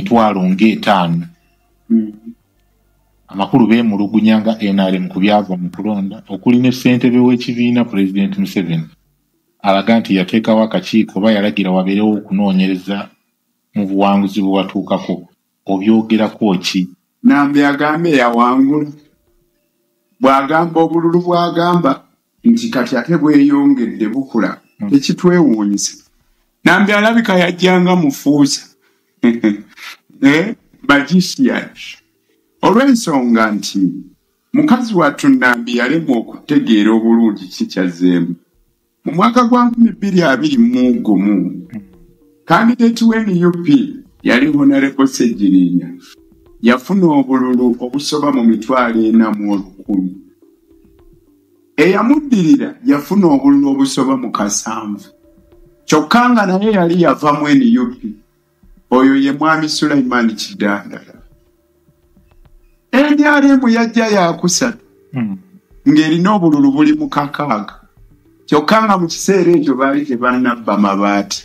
emitwalo ng'etaano. Amakulu beemulugunya nga NRM ku byava mu kulonda okuli ne ssentebe w'ekibiina Pulezidenti Museveni alaga nti yateekawo akakiiko oba yalagira wabeerewo okunoonyereza mu buwanguzi bwe watuukako. Obyogerako ki? Nambe agambe yawangula. Bw'agamba obululu bw'agamba nti kati ate bweyongedde bukula tekitwewuunyisa. Nambe alabika yajjanga mufuusa magician. Olw'ensonga nti mukazi wattu Nambe yalemwa okutegeera obulungi kikyazzeemu. Mu mwaka gwa 2021 kandidate w'NUP yali Honorable Ssejjirinya yafuna obululu obusoba mu mitwalo 410. Eyamuddirira yafuna obululu obusoba mu 7. Kyokka nga naye yali yava mu NUP. Oyo ye Mwami Sulaiman Kidandala. NRM yajja yakusatu ng'erina obululu buli mu 6. Kyokka nga mu kiseera ekyo baali tebannabba mabaati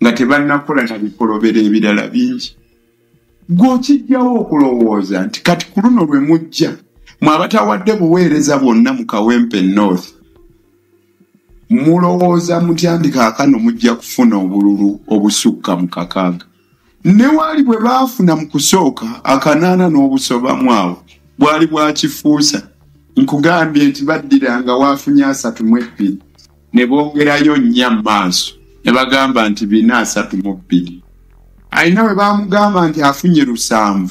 nga tebannakola na bikolobero ebirala bingi. Gw'okijjawo okulowooza nti kati ku luno lwe mujja mwabatawadde buweereza bwonna mu Kawempe North mulowooza mutya ndi kaakano mujja kufuna obululu obusukka mu 6. Ne waali bwe baafuna mu kusooka 8 n'obusobamu awo bwali bwakifuusa. Nkugambye nti baddiranga waafunye 32 ne boogerayo 4 mu maaso ne bagamba nti 432. Alina bwe baamugamba nti afunye 7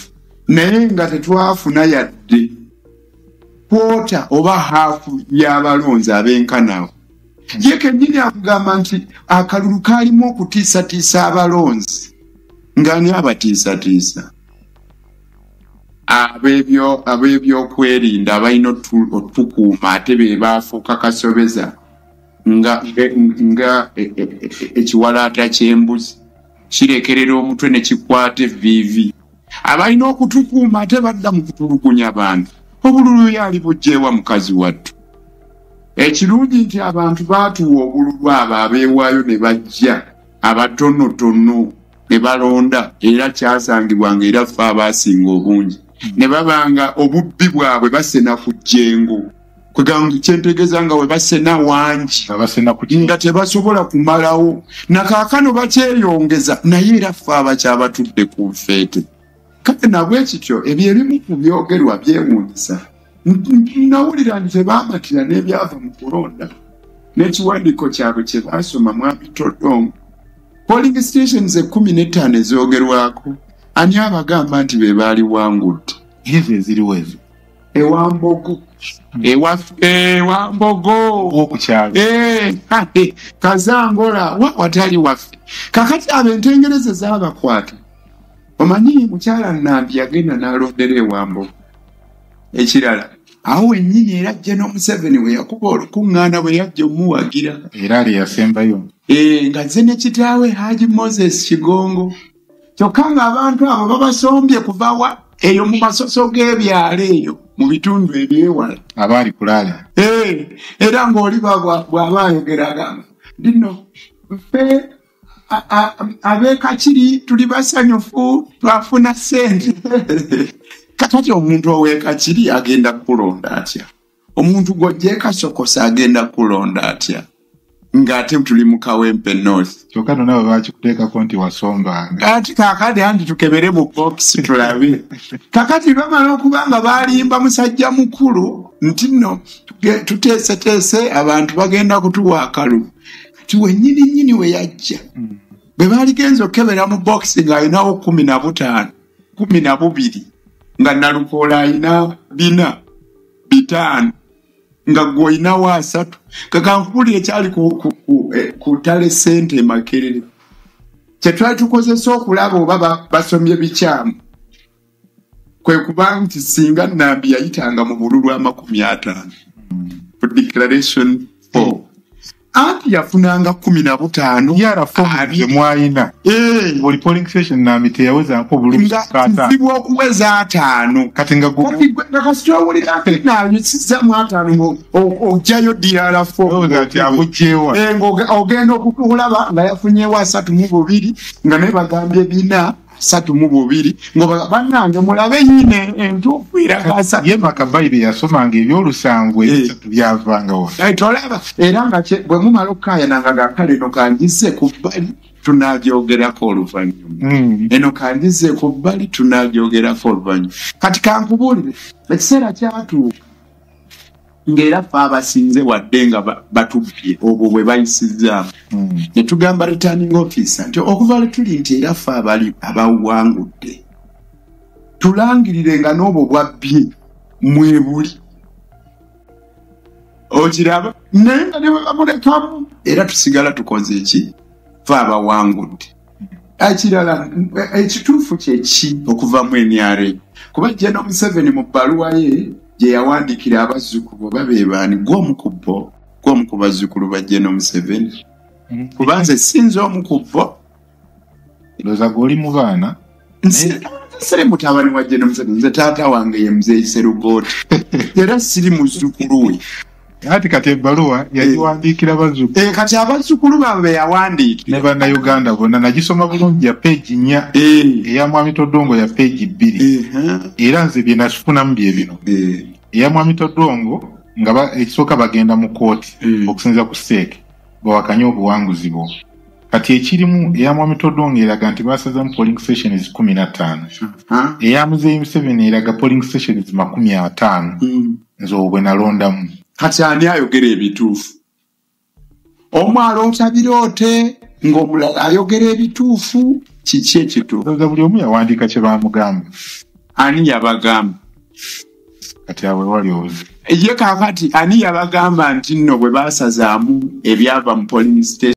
naye nga tetwafuna yadde kwota oba haafu y'abalonzi abenkanawo. Ye kennyini akugamba nti akalulu kaalimu okutiisatiisa abalonzi ng'ani abatiisatiisa. Ab'ebyokwerinda abalina otukuuma ate be baafuuka kasobeza nga ekiwalaata ky'embuzi kirekerera omutwe ne kikwata evviivi. Abalina okutukuuma ate badda mu kutulugunya abantu. Obululu yali bujjeewa mukazi wattu. Ekirungi nti abantu baatuwa obululu abo abeewaayo ne bajja abatonotono ne balonda era kyasangibwanga era ffe abaasinga obungi. Ne babanga obubbi bwabwe basena ku jjengo. Kwegamba kyentegeeza nga we basena wangi nga tebasobola kumalawo. Na kaakano bakyeyongeza naye era ffe abakyabatudde ku nfeete. Kale nabwe kityo ebyo ebimu ku byogerwa byewuunyisa. Nawulira nti tebaamatira n'ebyava mu kulonda n'ekiwandiiko kyabwe kye baasoma Mwami Todong. Polling stations 15 ezoogerwako ani abagamba nti be baali wangudde. Ezo eziriwo ezo. Ewambogo. Ewambogo. Okukyalo. Kazangola watali waffe. Kakati abentengereze zaabakwata. Omanyi mukyala Nambi yagenda n'alondera Ewambogo. Ekirala awo wennyini era General Museveni we yakuba olukuŋŋaana bwe yajja omuwagira. Era ali yasembayo. Nga ze ne kitaawe Haji Moses Kigongo. Kyokka ng'abantu abo babasombye kuva eyo mu masoso g'ebyalo eyo mu bitundu ebyewala. Abaali kulaala. Era ng'oli bw'aba ayogeraga nno ffe ab'Ekakiri tuli basanyufu twafuna ssente. Kakati omuntu ow'Ekakiri agenda kulonda atya? Omuntu gw'ojja Kasokosa agenda kulonda atya? Ng'ate tuli mu Kawempe North. Kyokka nabo bakikuteekako nti wasombanga. Kati kaakati anti tukebere mu box tulabe. Kakati bamala okuba nga baalimba musajja mukulu nti nno tuteeseteese abantu bagenda kutuwa akalulu. Kati wennyini we yajja. Bwe baaligenza okebera mu box ng'alinawo 15, 12 nga Nalukoola alina 4, 5 nga gwoina wa 3. Kakankuli ekyali ku ttale ssente Makerere. Kye twali tukozesa okulaba oba basomye bikyamu. Kwe kuba nti singa Nambi yayitanga mu bululu 50 for declaration 4. Anti yafunanga 15 yarafunze mwayina. Buli polling station Nambi teyaweza nko bululu kata. Sibwo okuweza 5. Kati nga kasitowulira na yusiza mu 5 ojayo DRF4 ati abujewa. Ogenda okukulaba nga yafunye wa 3 mu 2 nga ne bagambye 4 32 ngo bannange mulabe yine entuufu iragasa ye makabayibe yasomanga ebyolusanvu ebisatu byavangawo tolaba era nga bwe mumala okukaya nanga gakale no kanjise ku bbali tunabyogerako oluvannyuma eno kanjise ku bbali tunabyogerako oluvannyuma kati kankubulire ekiseera kyatuuka ng'era ffe abasinze wadde nga batubbye obwo bwe bayisizaamu ne tugamba returning officer nti okuva lwe tuli nti era ffe abali abawangudde tulangirire nga n'obwo bwabbye mwebuli okiraba naye nga ne bwe bamulekamu era tusigala tukoze eki ffe abawangudde ekirala ekituufu kyeki okuvamu NRA kuba General Museveni mu bbaluwa ye gye yawandiikira abazzukulu babeebaani gw'omu ku bazzukulu ba General Museveni kuba nze sinze omu ku bo loza goli mu baana siri mutabani wa General Museveni nze taata wange ye Mzee Serugooti era siri muzzukulu we ati kati ebbaluwa yagiwandiikira bazzukulu kati abazzukulu baabwe yawandiikira ne bannayuganda bonna nagisoma bulungi ya peegi 4 eya Mwami Todongo ya peegi 2 era nze bye nakifunamu bye bino eya Mwami Todongo nga ekisooka bagenda mu kooti okusinza ku Seeke bawakanye obuwanguzi bwo kati ekirimu eya Mwami Todongo eraga nti basazamu polling stations 15 eya Mzee Museveni eraga polling stations 50 nze obwe nalondamu kati ani ayogera ebituufu omwala otabiroote ng'omulala ayogera ebituufu kiki ekituufu buli omu yawandiika kye baamugamba ani yabagamba kati awe wali obuzi ye kaakati ani yabagamba nti nno bwe baasazaamu ebyava mu polling station